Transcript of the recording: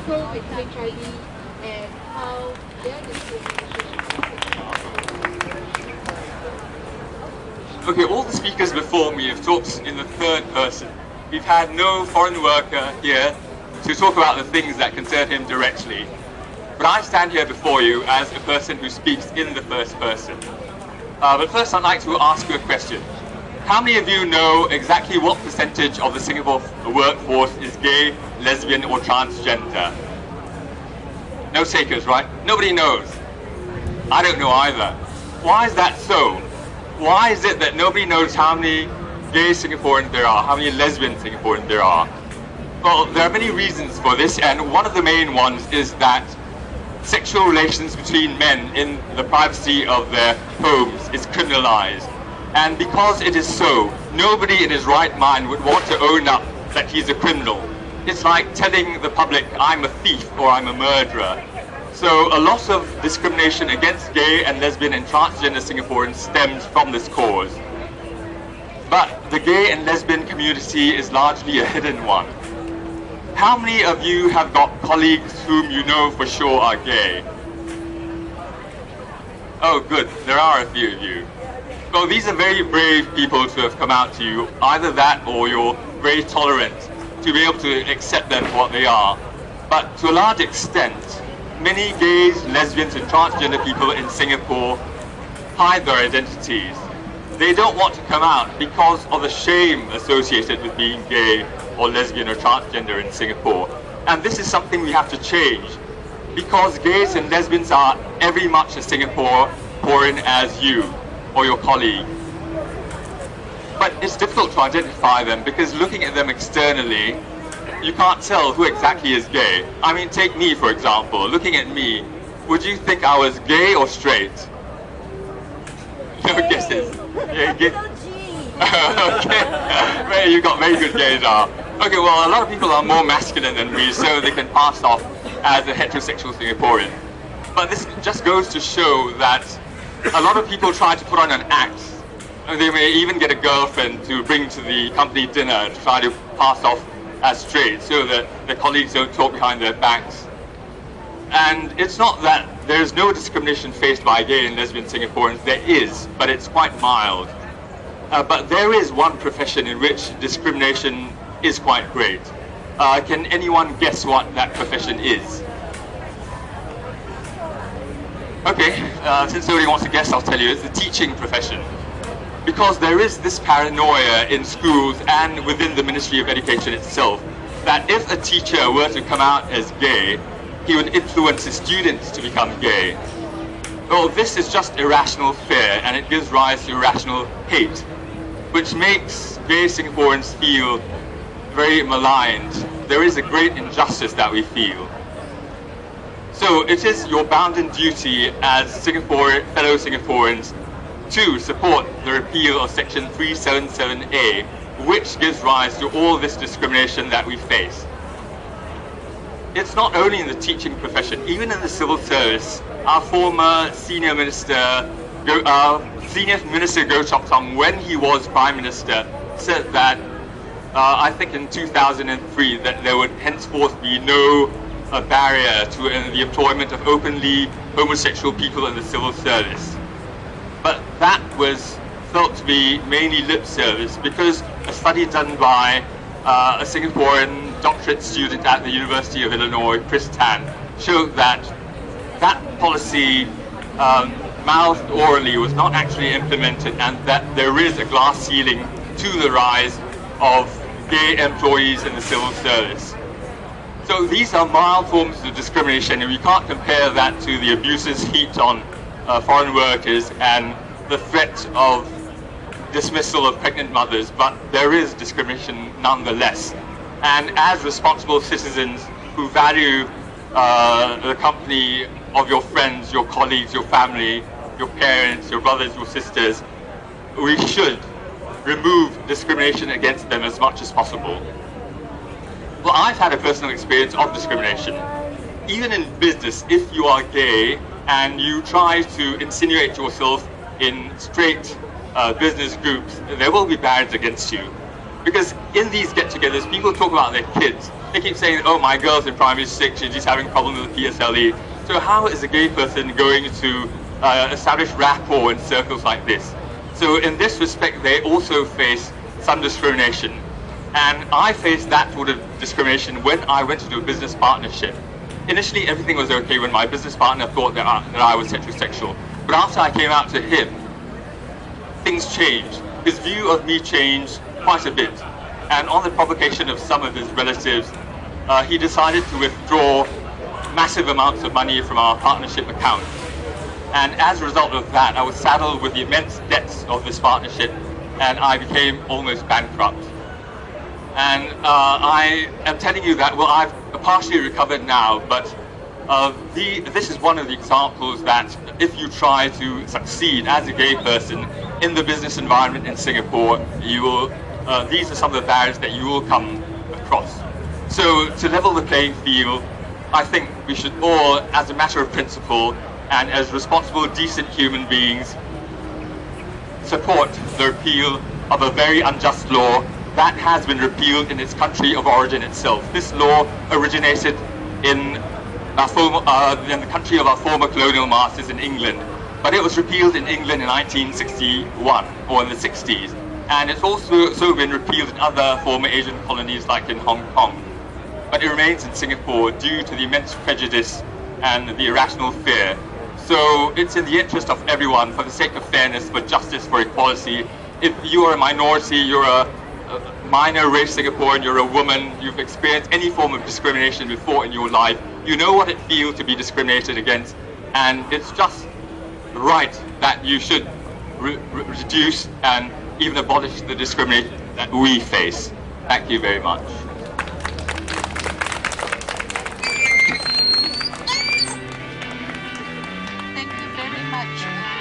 people with HIV and how their discrimination is. Okay, all the speakers before me have talked in the third person. We've had no foreign worker here to talk about the things that concern him directly. But I stand here before you as a person who speaks in the first person. But first I'd like to ask you a question. How many of you know exactly what percentage of the Singapore workforce is gay, lesbian or transgender? No takers, right? Nobody knows. I don't know either. Why is that so? Why is it that nobody knows how many gay Singaporeans there are, how many lesbian Singaporeans there are? Well, there are many reasons for this, and one of the main ones is that sexual relations between men in the privacy of their homes is criminalized. And because it is so, nobody in his right mind would want to own up that he's a criminal. It's like telling the public, I'm a thief or I'm a murderer. So a lot of discrimination against gay and lesbian and transgender Singaporeans stems from this cause. But the gay and lesbian community is largely a hidden one. How many of you have got colleagues whom you know for sure are gay? Oh good, there are a few of you. Well, these are very brave people to have come out to you. Either that or you're very tolerant to be able to accept them for what they are. But to a large extent, many gays, lesbians and transgender people in Singapore hide their identities. They don't want to come out because of the shame associated with being gay or lesbian or transgender in Singapore. And this is something we have to change, because gays and lesbians are every much as Singaporean as you or your colleague. But it's difficult to identify them because looking at them externally, you can't tell who exactly is gay. I mean, take me for example. Looking at me, would you think I was gay or straight? No guesses. Yeah, okay. You got very good gays are. Okay, well, a lot of people are more masculine than me, so they can pass off as a heterosexual Singaporean. But this just goes to show that a lot of people try to put on an act. They may even get a girlfriend to bring to the company dinner to try to pass off as straight so that their colleagues don't talk behind their backs. And it's not that there's no discrimination faced by gay and lesbian Singaporeans. There is, but it's quite mild. But there is one profession in which discrimination is quite great. Can anyone guess what that profession is? Okay, since nobody wants to guess, I'll tell you, it's the teaching profession. Because there is this paranoia in schools and within the Ministry of Education itself that if a teacher were to come out as gay, he would influence his students to become gay. Well, this is just irrational fear, and it gives rise to irrational hate, which makes gay Singaporeans feel very maligned. There is a great injustice that we feel. So it is your bounden duty as fellow Singaporeans to support the repeal of Section 377A, which gives rise to all this discrimination that we face. It's not only in the teaching profession, even in the civil service. Our former Senior Minister Goh Chok Tong, when he was Prime Minister, said that, I think in 2003, that there would henceforth be no barrier to the employment of openly homosexual people in the civil service. But that was felt to be mainly lip service, because a study done by a Singaporean doctorate student at the University of Illinois, Chris Tan, showed that that policy, mouthed orally, was not actually implemented, and that there is a glass ceiling to the rise of gay employees in the civil service. So these are mild forms of discrimination, and we can't compare that to the abuses heaped on foreign workers and the threat of dismissal of pregnant mothers, but there is discrimination nonetheless. And as responsible citizens who value the company of your friends, your colleagues, your family, your parents, your brothers, your sisters, we should remove discrimination against them as much as possible. Well, I've had a personal experience of discrimination. Even in business, if you are gay and you try to insinuate yourself in straight business groups, there will be barriers against you. Because in these get-togethers, people talk about their kids. They keep saying, oh, my girl's in primary 6, she's having problems with PSLE. So how is a gay person going to establish rapport in circles like this? So in this respect, they also face some discrimination. And I faced that sort of discrimination when I went to do a business partnership. Initially, everything was okay when my business partner thought that I was heterosexual. But after I came out to him, things changed. His view of me changed quite a bit. And on the provocation of some of his relatives, he decided to withdraw massive amounts of money from our partnership account. And as a result of that, I was saddled with the immense debts of this partnership, and I became almost bankrupt. And I am telling you that, well, I've partially recovered now, but this is one of the examples that if you try to succeed as a gay person in the business environment in Singapore, you will, these are some of the barriers that you will come across. So to level the playing field, I think we should all, as a matter of principle, and as responsible, decent human beings, support the repeal of a very unjust law that has been repealed in its country of origin itself. This law originated in the country of our former colonial masters in England, but it was repealed in England in 1961, or in the 60s, and it's also been repealed in other former Asian colonies like in Hong Kong. But it remains in Singapore due to the immense prejudice and the irrational fear. So it's in the interest of everyone, for the sake of fairness, for justice, for equality. If you are a minority, you're a minor race Singaporean, you're a woman, you've experienced any form of discrimination before in your life, you know what it feels to be discriminated against, and it's just right that you should reduce and even abolish the discrimination that we face. Thank you very much. Thank you very much.